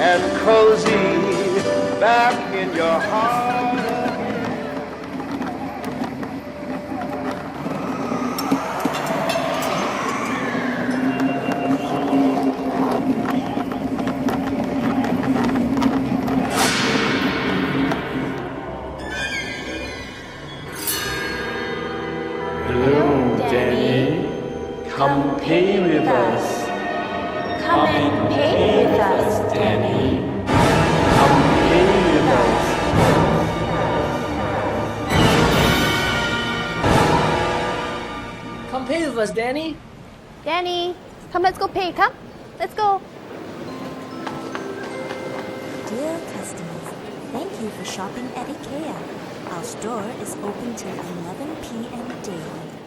And cozy back in your heart again. Hello, Danny. Come pay with us. Come and pay with us, Danny. Come pay with us. Come pay with us, Danny. Danny, come, let's go pay. Come, let's go. Dear customers, thank you for shopping at Ikea. Our store is open till 11 p.m. daily.